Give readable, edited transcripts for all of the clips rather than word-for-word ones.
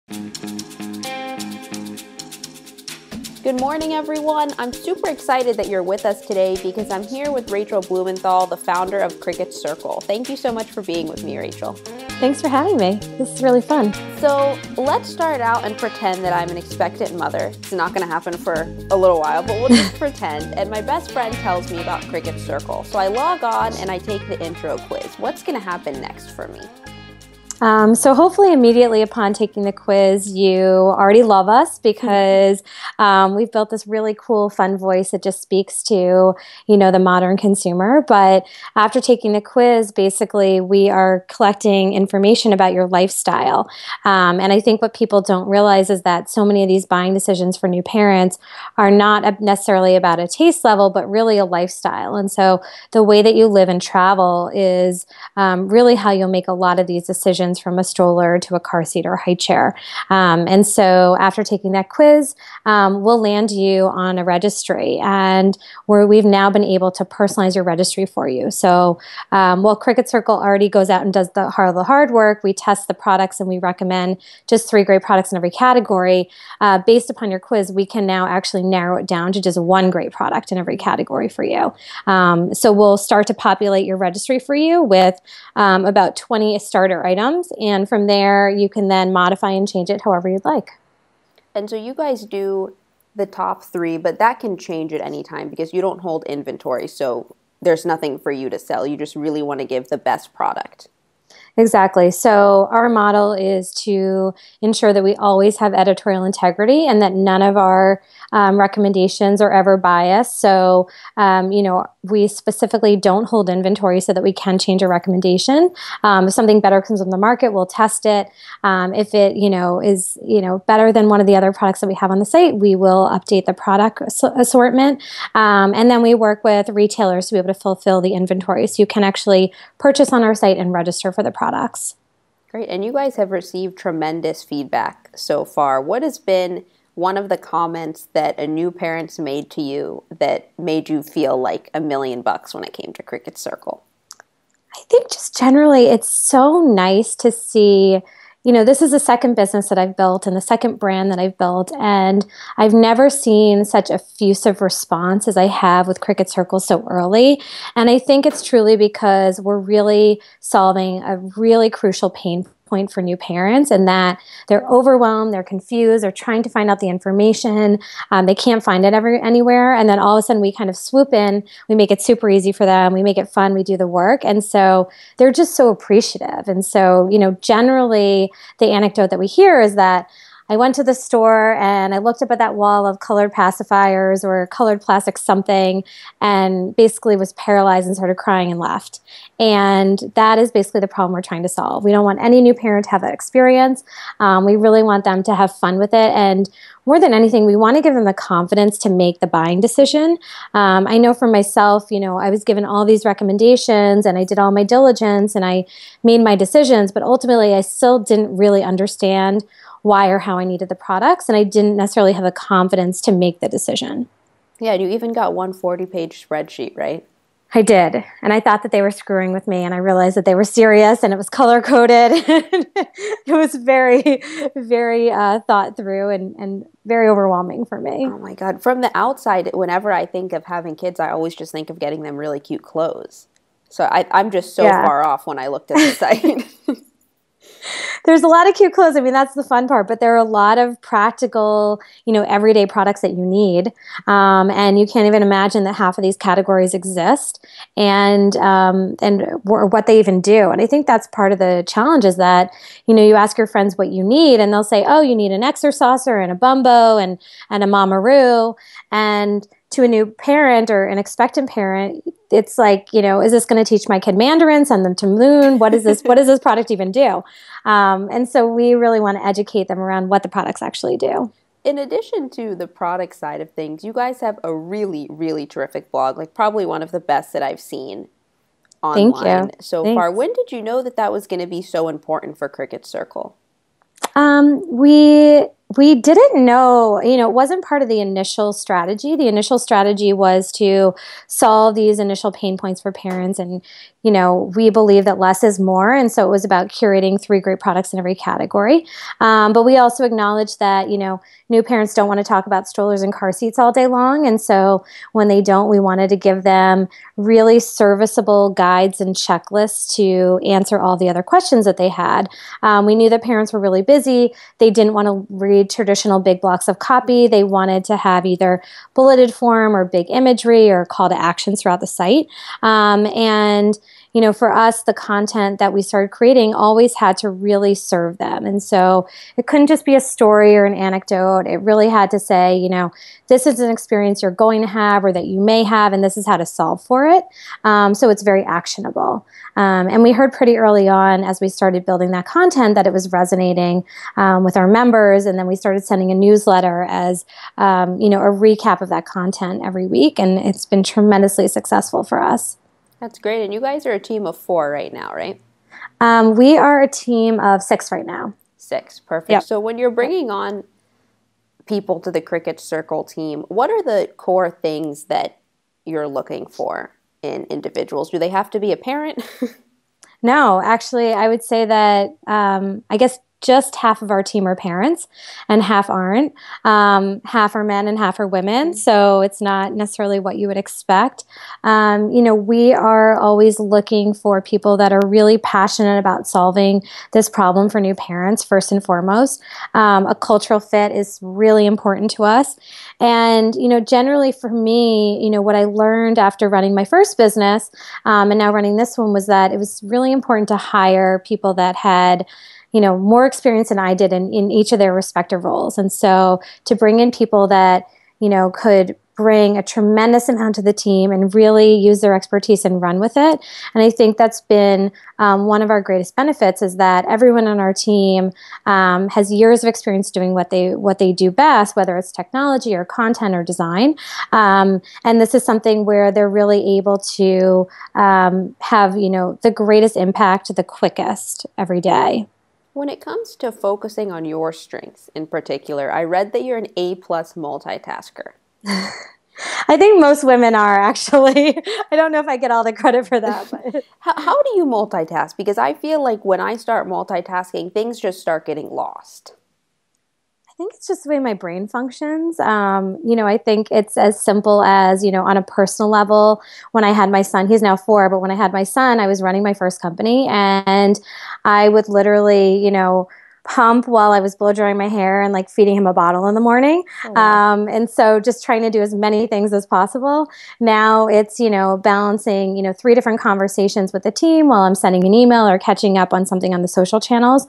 Good morning, everyone. I'm super excited that you're with us today because I'm here with Rachel Blumenthal, the founder of Cricut Circle. Thank you so much for being with me, Rachel. Thanks for having me. This is really fun. So let's start out and pretend that I'm an expectant mother. It's not going to happen for a little while, but we'll just pretend. And my best friend tells me about Cricut Circle. So I log on and I take the intro quiz. What's going to happen next for me? So hopefully immediately upon taking the quiz, you already love us because we've built this really cool, fun voice that just speaks to, the modern consumer. But after taking the quiz, basically we are collecting information about your lifestyle. And I think what people don't realize is that so many of these buying decisions for new parents are not necessarily about a taste level, but really a lifestyle. And so the way that you live and travel is really how you'll make a lot of these decisions from a stroller to a car seat or a high chair. And so after taking that quiz, we'll land you on a registry, and we've now been able to personalize your registry for you. So while Cricut Circle already goes out and does the hard work, we test the products and we recommend just 3 great products in every category. Based upon your quiz, we can now actually narrow it down to just 1 great product in every category for you. So we'll start to populate your registry for you with about 20 starter items. And from there, you can then modify and change it however you'd like. And so you guys do the top 3, but that can change at any time because you don't hold inventory. So there's nothing for you to sell. You just really want to give the best product. Exactly. So our model is to ensure that we always have editorial integrity and that none of our recommendations are ever biased. So, we specifically don't hold inventory so that we can change a recommendation. If something better comes on the market, we'll test it. If it, is, better than one of the other products that we have on the site, we will update the product assortment. And then we work with retailers to be able to fulfill the inventory. So you can actually purchase on our site and register for the products. Great. And you guys have received tremendous feedback so far. What has been one of the comments that a new parent's made to you that made you feel like $1 million when it came to Cricut Circle? I think just generally it's so nice to see, this is the second business that I've built and the second brand that I've built, and I've never seen such effusive response as I have with Cricut Circle so early. And I think it's truly because we're really solving a really crucial pain point for new parents, and that they're overwhelmed, they're confused, they're trying to find out the information, they can't find it anywhere, and then all of a sudden we kind of swoop in, we make it super easy for them, we make it fun, we do the work, and so they're just so appreciative. And so, generally the anecdote that we hear is that I went to the store and I looked up at that wall of colored pacifiers or colored plastic something and basically was paralyzed and started crying and left. And that is basically the problem we're trying to solve. We don't want any new parent to have that experience. We really want them to have fun with it. And more than anything, we want to give them the confidence to make the buying decision. I know for myself, I was given all these recommendations and I did all my diligence and I made my decisions, but ultimately I still didn't really understand why or how I needed the products, and I didn't necessarily have the confidence to make the decision. Yeah, and you even got one 40-page spreadsheet, right? I did, and I thought that they were screwing with me, and I realized that they were serious, and it was color-coded. It was very, very thought through and very overwhelming for me. Oh my God. From the outside, whenever I think of having kids, I always just think of getting them really cute clothes. So I'm just so far off when I looked at the site. There's a lot of cute clothes. I mean, that's the fun part, but there are a lot of practical, everyday products that you need. And you can't even imagine that half of these categories exist and what they even do. And I think that's part of the challenge is that, you ask your friends what you need and they'll say, oh, you need an exerciser and a bumbo and a mamaroo. And to a new parent or an expectant parent, it's like, is this going to teach my kid Mandarin, send them to Moon? What is this? What does this product even do? And so we really want to educate them around what the products actually do. In addition to the product side of things, you guys have a really, really terrific blog, like probably one of the best that I've seen online so far. When did you know that was going to be so important for Cricut Circle? We We didn't know, it wasn't part of the initial strategy. The initial strategy was to solve these initial pain points for parents. And, we believe that less is more. And so it was about curating 3 great products in every category. But we also acknowledge that, new parents don't want to talk about strollers and car seats all day long. And so when they don't, we wanted to give them really serviceable guides and checklists to answer all the other questions that they had. We knew that parents were really busy. They didn't want to read traditional big blocks of copy. They wanted to have either bulleted form or big imagery or call to actions throughout the site. And for us, the content that we started creating always had to really serve them. And so it couldn't just be a story or an anecdote. It really had to say, this is an experience you're going to have or that you may have, and this is how to solve for it. So it's very actionable. And we heard pretty early on as we started building that content that it was resonating with our members. And then we started sending a newsletter as, a recap of that content every week. And it's been tremendously successful for us. That's great. And you guys are a team of 4 right now, right? We are a team of 6 right now. 6. Perfect. Yep. So when you're bringing on people to the Cricut Circle team, what are the core things that you're looking for in individuals? Do they have to be a parent? No, actually, I would say that I guess just half of our team are parents and half aren't. Half are men and half are women. So it's not necessarily what you would expect. We are always looking for people that are really passionate about solving this problem for new parents, first and foremost. A cultural fit is really important to us. And, generally for me, what I learned after running my first business and now running this one was that it was really important to hire people that had more experience than I did in each of their respective roles. And so to bring in people that, could bring a tremendous amount to the team and really use their expertise and run with it. And I think that's been one of our greatest benefits is that everyone on our team has years of experience doing what they do best, whether it's technology or content or design. And this is something where they're really able to have, the greatest impact the quickest every day. When it comes to focusing on your strengths in particular, I read that you're an A+ multitasker. I think most women are, actually. I don't know if I get all the credit for that. But. How do you multitask? Because I feel like when I start multitasking, things just start getting lost. I think it's just the way my brain functions. I think it's as simple as, on a personal level, when I had my son, he's now 4, but when I had my son, I was running my first company and I would literally, pump while I was blow drying my hair and like feeding him a bottle in the morning. Oh, wow. And so just trying to do as many things as possible. Now it's, balancing, 3 different conversations with the team while I'm sending an email or catching up on something on the social channels.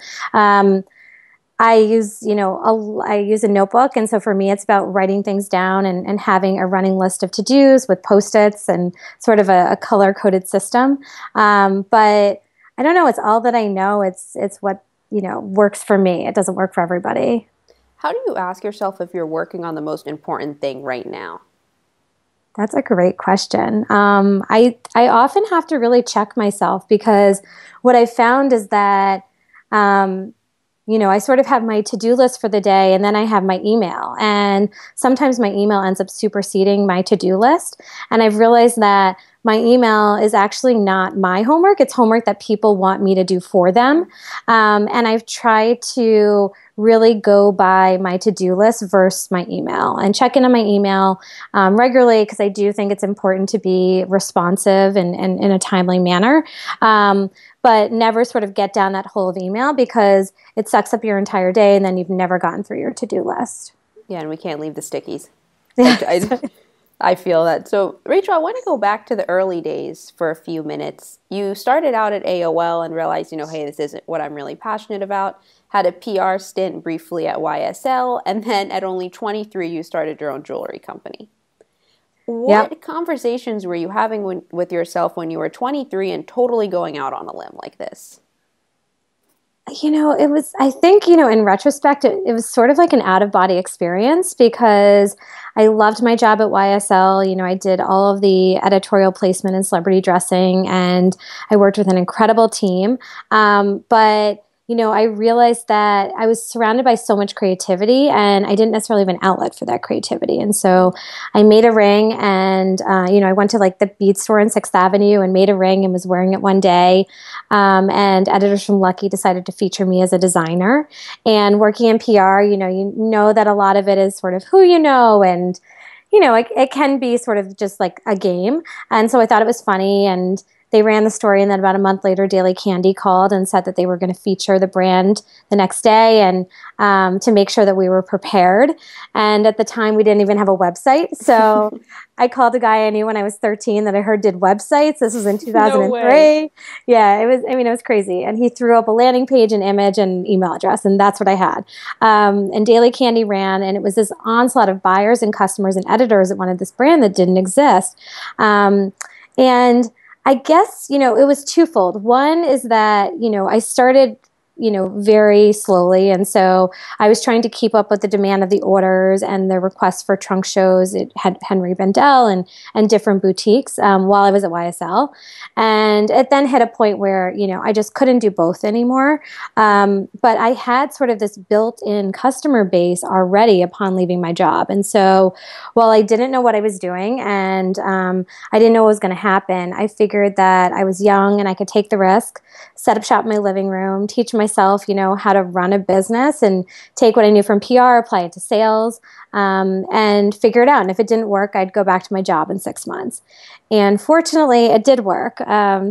I use a notebook. And so for me, it's about writing things down and having a running list of to-dos with Post-its and sort of a color-coded system. But I don't know. It's all that I know. It's what, works for me. It doesn't work for everybody. How do you ask yourself if you're working on the most important thing right now? That's a great question. I often have to really check myself because what I found is that I sort of have my to-do list for the day and then I have my email. And sometimes my email ends up superseding my to-do list. And I've realized that my email is actually not my homework. It's homework that people want me to do for them. And I've tried to really go by my to-do list versus my email and check in on my email regularly because I do think it's important to be responsive and in a timely manner. But never sort of get down that hole of email because it sucks up your entire day and then you've never gotten through your to-do list. Yeah, and we can't leave the stickies. I feel that. So, Rachel, I want to go back to the early days for a few minutes. You started out at AOL and realized, hey, this isn't what I'm really passionate about. Had a PR stint briefly at YSL, and then at only 23, you started your own jewelry company. What conversations were you having with yourself when you were 23 and totally going out on a limb like this? It was, I think, in retrospect, it was sort of like an out-of-body experience because I loved my job at YSL. I did all of the editorial placement and celebrity dressing, and I worked with an incredible team. But I realized that I was surrounded by so much creativity and I didn't necessarily have an outlet for that creativity. And so I made a ring and, I went to like the bead store on 6th Avenue and made a ring and was wearing it one day. And editors from Lucky decided to feature me as a designer. And working in PR, you know that a lot of it is sort of who you know and it can be sort of just like a game. And so I thought it was funny and they ran the story. And then about a month later, Daily Candy called and said that they were going to feature the brand the next day and to make sure that we were prepared. And at the time, we didn't even have a website. So I called a guy I knew when I was 13 that I heard did websites. This was in No way. 2003. Yeah, it was crazy. And he threw up a landing page, an image, and email address. And that's what I had. And Daily Candy ran, and it was this onslaught of buyers and customers and editors that wanted this brand that didn't exist. And I guess, it was twofold. One is that, I started, very slowly. And so I was trying to keep up with the demand of the orders and the requests for trunk shows. It had Henry Bendel and different boutiques while I was at YSL. And it then hit a point where, I just couldn't do both anymore. But I had sort of this built-in customer base already upon leaving my job. And so while I didn't know what I was doing and I didn't know what was going to happen, I figured that I was young and I could take the risk, set up shop in my living room, teach myself, how to run a business and take what I knew from PR, apply it to sales, and figure it out. And if it didn't work, I'd go back to my job in 6 months. And fortunately, it did work.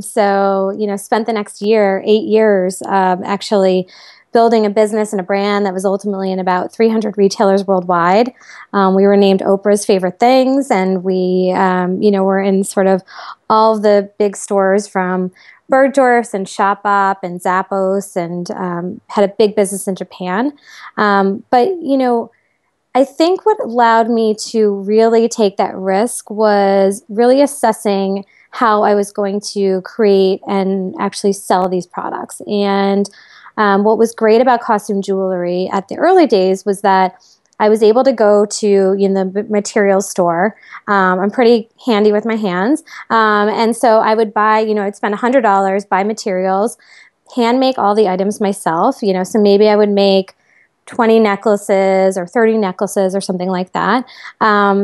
So, spent the next 8 years, actually building a business and a brand that was ultimately in about 300 retailers worldwide. We were named Oprah's favorite things, and we, were in sort of all the big stores from Bergdorf's and Shop-Op and Zappos, and had a big business in Japan. But I think what allowed me to really take that risk was really assessing how I was going to create and actually sell these products. And what was great about costume jewelry at the early days was that I was able to go to the materials store. I'm pretty handy with my hands. And so I would buy, I'd spend $100, buy materials, hand make all the items myself. So maybe I would make 20 necklaces or 30 necklaces or something like that.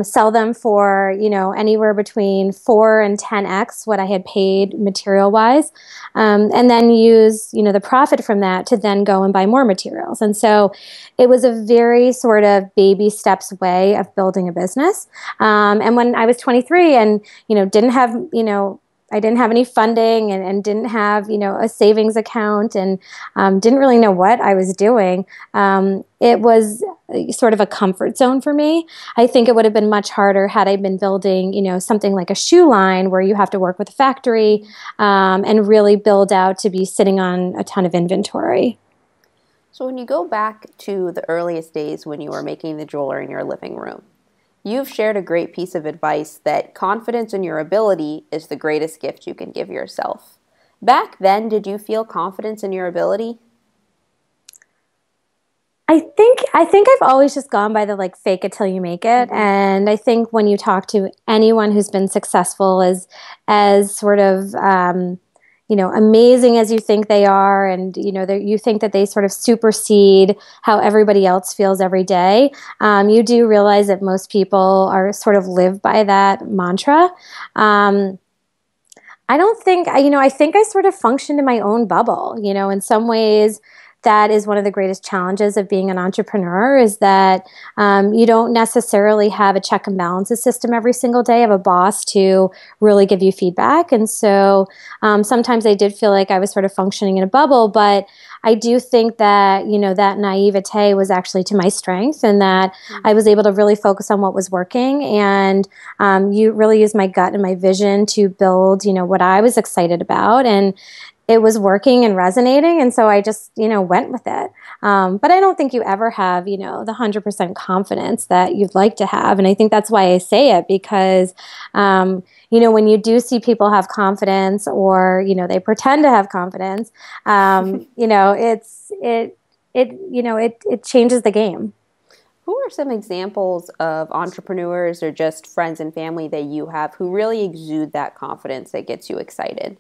Sell them for, anywhere between 4 and 10x what I had paid material wise. And then use, the profit from that to then go and buy more materials. And so it was a very sort of baby steps way of building a business. And when I was 23 and, didn't have, I didn't have any funding and didn't have, a savings account and didn't really know what I was doing. It was sort of a comfort zone for me. I think it would have been much harder had I been building, something like a shoe line where you have to work with a factory and really build out to be sitting on a ton of inventory. So when you go back to the earliest days when you were making the jewelry in your living room, you've shared a great piece of advice that confidence in your ability is the greatest gift you can give yourself. Back then, did you feel confidence in your ability? I think I've always just gone by the like fake it till you make it. Mm-hmm. And I think when you talk to anyone who's been successful as sort of amazing as you think they are, and you think that they sort of supersede how everybody else feels every day, you do realize that most people are sort of live by that mantra. I don't think I think I sort of functioned in my own bubble. In some ways, that is one of the greatest challenges of being an entrepreneur is that you don't necessarily have a check and balances system every single day of a boss to really give you feedback. And so sometimes I did feel like I was sort of functioning in a bubble, but I do think that, that naivete was actually to my strength and that I was able to really focus on what was working and you really use my gut and my vision to build, what I was excited about. And it was working and resonating. And so I just, went with it. But I don't think you ever have, the 100% confidence that you'd like to have. And I think that's why I say it because, when you do see people have confidence or, they pretend to have confidence, it changes the game. Who are some examples of entrepreneurs or just friends and family that you have who really exude that confidence that gets you excited?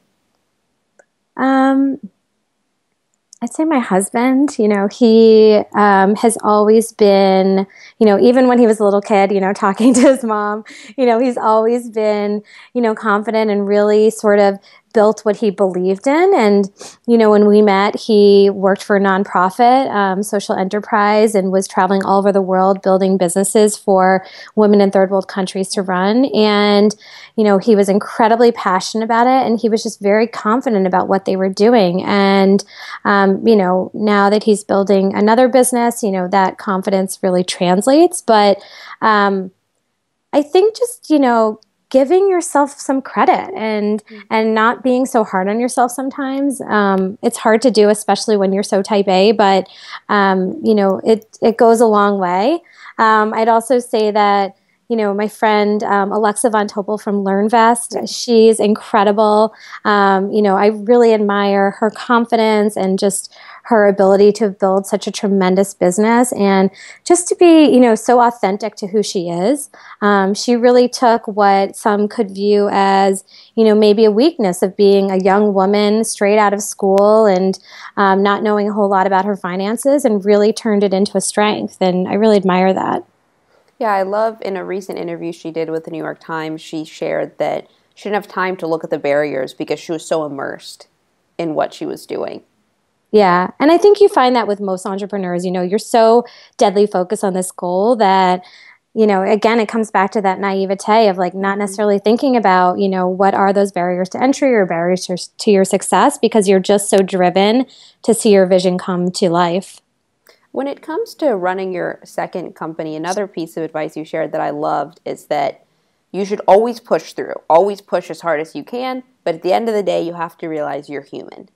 I'd say my husband, he has always been, even when he was a little kid, talking to his mom, he's always been, confident and really sort of built what he believed in. And, when we met, he worked for a nonprofit, social enterprise, and was traveling all over the world building businesses for women in third world countries to run. And, he was incredibly passionate about it. And he was just very confident about what they were doing. And, now that he's building another business, that confidence really translates. But I think just, giving yourself some credit and not being so hard on yourself sometimes. It's hard to do, especially when you're so type A, but, it goes a long way. I'd also say that, my friend Alexa Von Topel from LearnVest, she's incredible. I really admire her confidence and just her ability to build such a tremendous business and just to be, so authentic to who she is. She really took what some could view as, maybe a weakness of being a young woman straight out of school and not knowing a whole lot about her finances and really turned it into a strength. And I really admire that. Yeah, I love in a recent interview she did with the New York Times, she shared that she didn't have time to look at the barriers because she was so immersed in what she was doing. Yeah. And I think you find that with most entrepreneurs, you're so deadly focused on this goal that, again, it comes back to that naivete of like not necessarily thinking about, what are those barriers to entry or barriers to your success because you're just so driven to see your vision come to life. When it comes to running your second company, another piece of advice you shared that I loved is that you should always push through, always push as hard as you can, but at the end of the day, you have to realize you're human.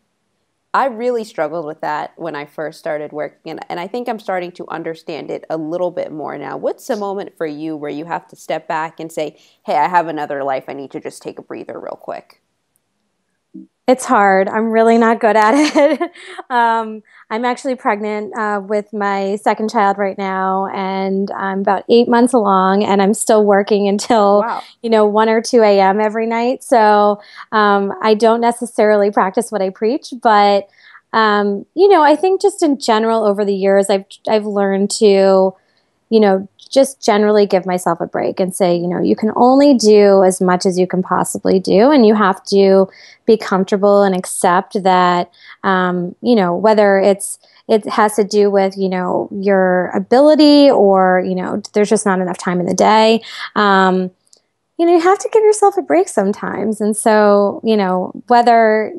I really struggled with that when I first started working, and I think I'm starting to understand it a little bit more now. What's a moment for you where you have to step back and say, hey, I have another life, I need to just take a breather real quick? It's hard. I'm really not good at it. I'm actually pregnant with my second child right now, and I'm about 8 months along, and I'm still working until, Wow. 1 or 2 a.m. every night. So I don't necessarily practice what I preach, but I think just in general over the years, I've learned to just generally give myself a break and say, you can only do as much as you can possibly do. And you have to be comfortable and accept that, whether it has to do with, your ability or, there's just not enough time in the day. You have to give yourself a break sometimes. And so, whether,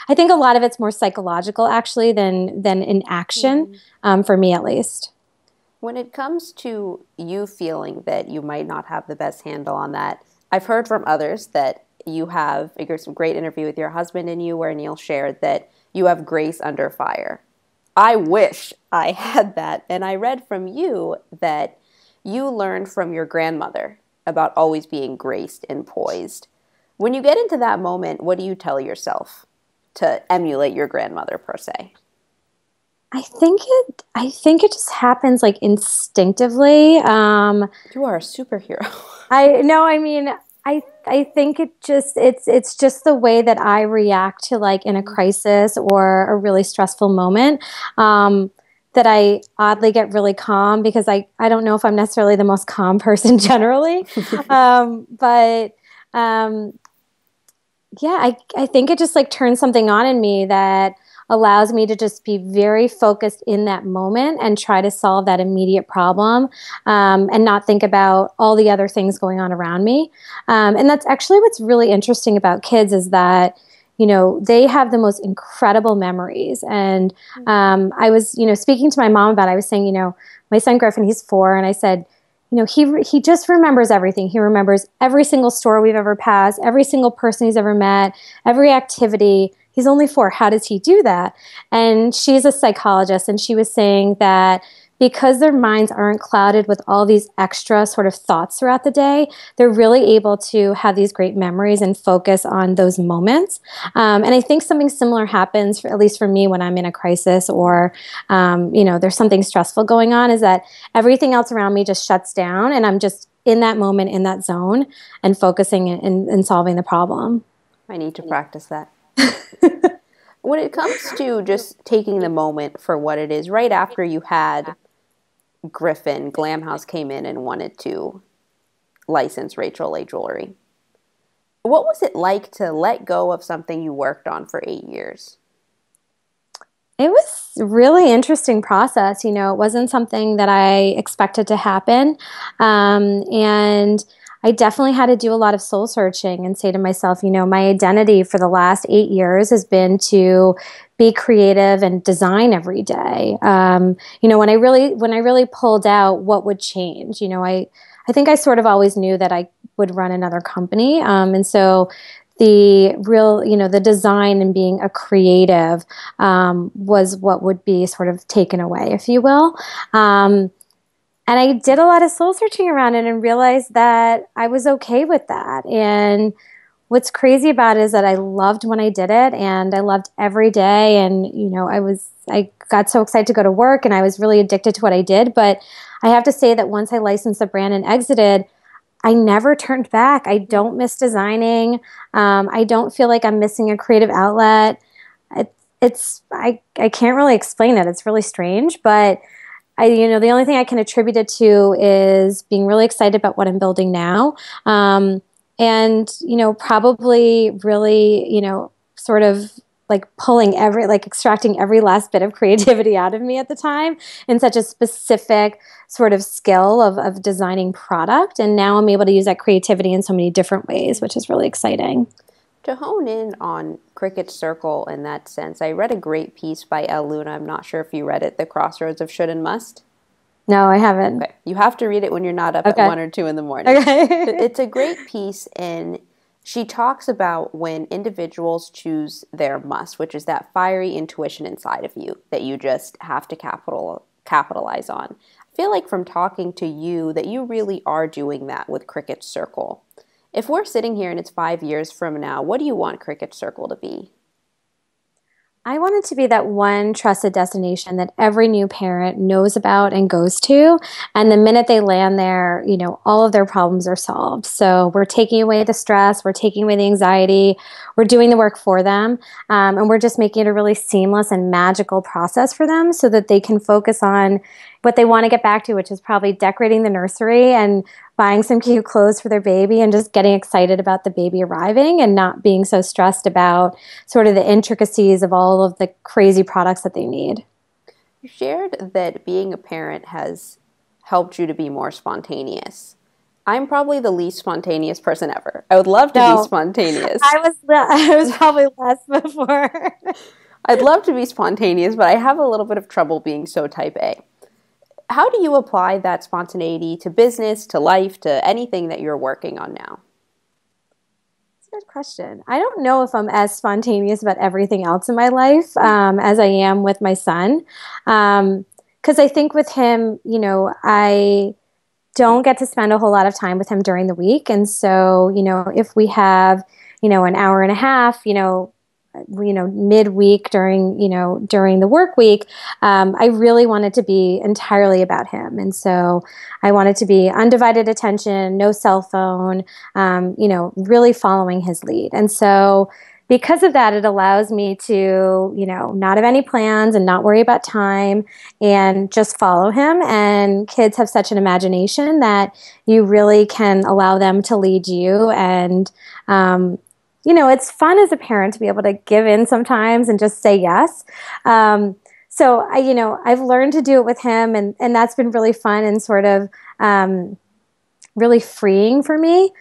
I think a lot of it's more psychological actually than in action, for me at least. When it comes to you feeling that you might not have the best handle on that, I've heard from others that you have, there's some great interview with your husband and you where Neil shared that you have grace under fire. I wish I had that. And I read from you that you learned from your grandmother about always being graced and poised. When you get into that moment, what do you tell yourself to emulate your grandmother per se? I think it just happens like instinctively. You are a superhero. I no, I mean, I think it's just the way that I react to like in a crisis or a really stressful moment. That I oddly get really calm because I don't know if I'm necessarily the most calm person generally. But yeah, I think it just like turns something on in me that allows me to just be very focused in that moment and try to solve that immediate problem, and not think about all the other things going on around me. And that's actually what's really interesting about kids is that, they have the most incredible memories. And I was, speaking to my mom about it, I was saying, my son Griffin, he's 4, and I said, he just remembers everything. He remembers every single store we've ever passed, every single person he's ever met, every activity. He's only 4. How does he do that? And she's a psychologist, and she was saying that because their minds aren't clouded with all these extra sort of thoughts throughout the day, they're really able to have these great memories and focus on those moments. And I think something similar happens, at least for me, when I'm in a crisis or, there's something stressful going on, is that everything else around me just shuts down, and I'm just in that moment, in that zone, and focusing and solving the problem. I need to practice that. When it comes to just taking the moment for what it is, right after you had Griffin, Glam House came in and wanted to license Rachel A. Jewelry. What was it like to let go of something you worked on for 8 years? It was a really interesting process. It wasn't something that I expected to happen. And I definitely had to do a lot of soul searching and say to myself, my identity for the last 8 years has been to be creative and design every day. When I really pulled out what would change, I think I sort of always knew that I would run another company. And so the design and being a creative was what would be sort of taken away, if you will. And I did a lot of soul searching around it and realized that I was okay with that. And what's crazy about it is that I loved when I did it and I loved every day. And, I got so excited to go to work and I was really addicted to what I did. But I have to say that once I licensed the brand and exited, I never turned back. I don't miss designing. I don't feel like I'm missing a creative outlet. I can't really explain it. It's really strange, but the only thing I can attribute it to is being really excited about what I'm building now. And, probably really, sort of like extracting every last bit of creativity out of me at the time in such a specific sort of skill of designing product. And now I'm able to use that creativity in so many different ways, which is really exciting. To hone in on Cricut Circle in that sense, I read a great piece by El Luna. I'm not sure if you read it, The Crossroads of Should and Must. No, I haven't. Okay. You have to read it when you're not up at 1 or 2 in the morning. Okay. It's a great piece, and she talks about when individuals choose their must, which is that fiery intuition inside of you that you just have to capitalize on. I feel like from talking to you that you really are doing that with Cricut Circle. If we're sitting here and it's 5 years from now, what do you want Cricut Circle to be? I want it to be that one trusted destination that every new parent knows about and goes to. And the minute they land there, all of their problems are solved. So we're taking away the stress, we're taking away the anxiety, we're doing the work for them. And we're just making it a really seamless and magical process for them so that they can focus on what they want to get back to, which is probably decorating the nursery and buying some cute clothes for their baby and just getting excited about the baby arriving and not being so stressed about sort of the intricacies of all of the crazy products that they need. You shared that being a parent has helped you to be more spontaneous. I'm probably the least spontaneous person ever. I would love to be spontaneous. I was probably less before. I'd love to be spontaneous, but I have a little bit of trouble being so type A. How do you apply that spontaneity to business, to life, to anything that you're working on now? That's a good question. I don't know if I'm as spontaneous about everything else in my life as I am with my son. Because I think with him, I don't get to spend a whole lot of time with him during the week. And so, if we have, an hour and a half, midweek during the work week, I really wanted to be entirely about him. And so I wanted to be undivided attention, no cell phone, really following his lead. And so because of that, it allows me to, not have any plans and not worry about time and just follow him. And kids have such an imagination that you really can allow them to lead you. And, it's fun as a parent to be able to give in sometimes and just say yes. So I've learned to do it with him, and that's been really fun and sort of really freeing for me.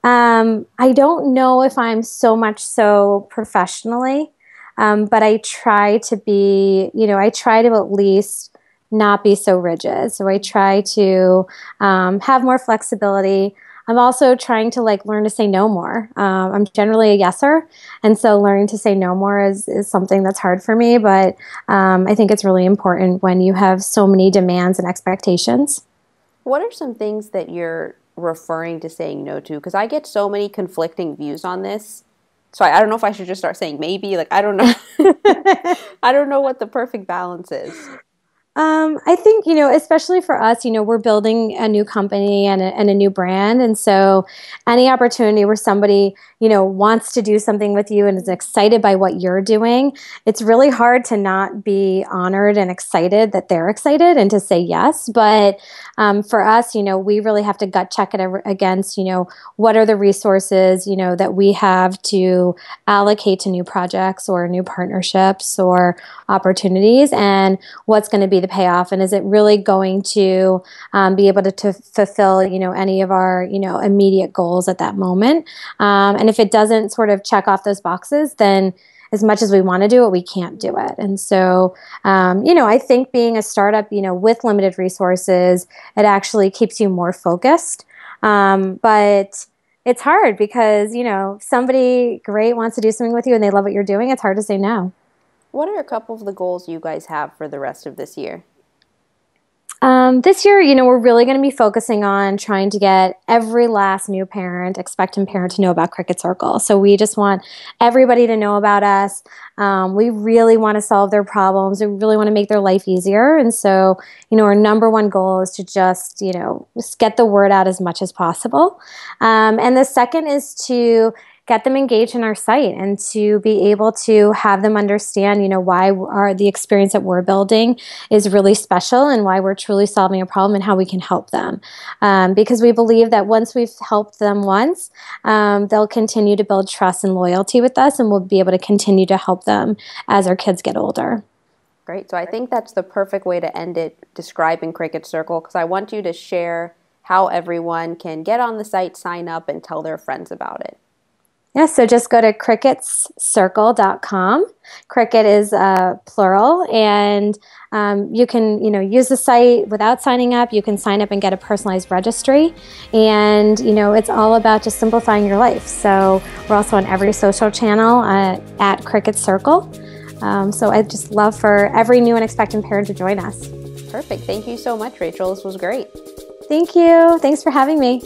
I don't know if I'm so much so professionally, but I try to be, I try to at least not be so rigid. So I try to have more flexibility. I'm also trying to learn to say no more. I'm generally a yeser, and so learning to say no more is something that's hard for me, but I think it's really important when you have so many demands and expectations. What are some things that you're referring to saying no to? Because I get so many conflicting views on this. So I don't know if I should just start saying maybe. I don't know. I don't know what the perfect balance is. I think, especially for us, we're building a new company and a new brand. And so any opportunity where somebody, wants to do something with you and is excited by what you're doing, it's really hard to not be honored and excited that they're excited and to say yes. But for us, we really have to gut check it against, what are the resources, that we have to allocate to new projects or new partnerships or opportunities, and what's going to be the payoff, and is it really going to be able to fulfill any of our immediate goals at that moment, and if it doesn't sort of check off those boxes, then as much as we want to do it, we can't do it. And so I think being a startup with limited resources, it actually keeps you more focused, but it's hard because somebody great wants to do something with you and they love what you're doing. It's hard to say no. What are a couple of the goals you guys have for the rest of this year? This year, we're really going to be focusing on trying to get every last new parent, expectant parent, to know about Cricut Circle. So we just want everybody to know about us. We really want to solve their problems. We really want to make their life easier. And so, our number one goal is to just get the word out as much as possible. And the second is to get them engaged in our site and to be able to have them understand, why the experience that we're building is really special and why we're truly solving a problem and how we can help them. Because we believe that once we've helped them once, they'll continue to build trust and loyalty with us, and we'll be able to continue to help them as our kids get older. Great. So I think that's the perfect way to end it, describing Cricut Circle, because I want you to share how everyone can get on the site, sign up, and tell their friends about it. Yeah, so just go to cricketscircle.com. Cricut is plural, and you can use the site without signing up. You can sign up and get a personalized registry, and it's all about just simplifying your life. So we're also on every social channel at Cricut Circle. So I'd just love for every new and expectant parent to join us. Perfect. Thank you so much, Rachel. This was great. Thank you. Thanks for having me.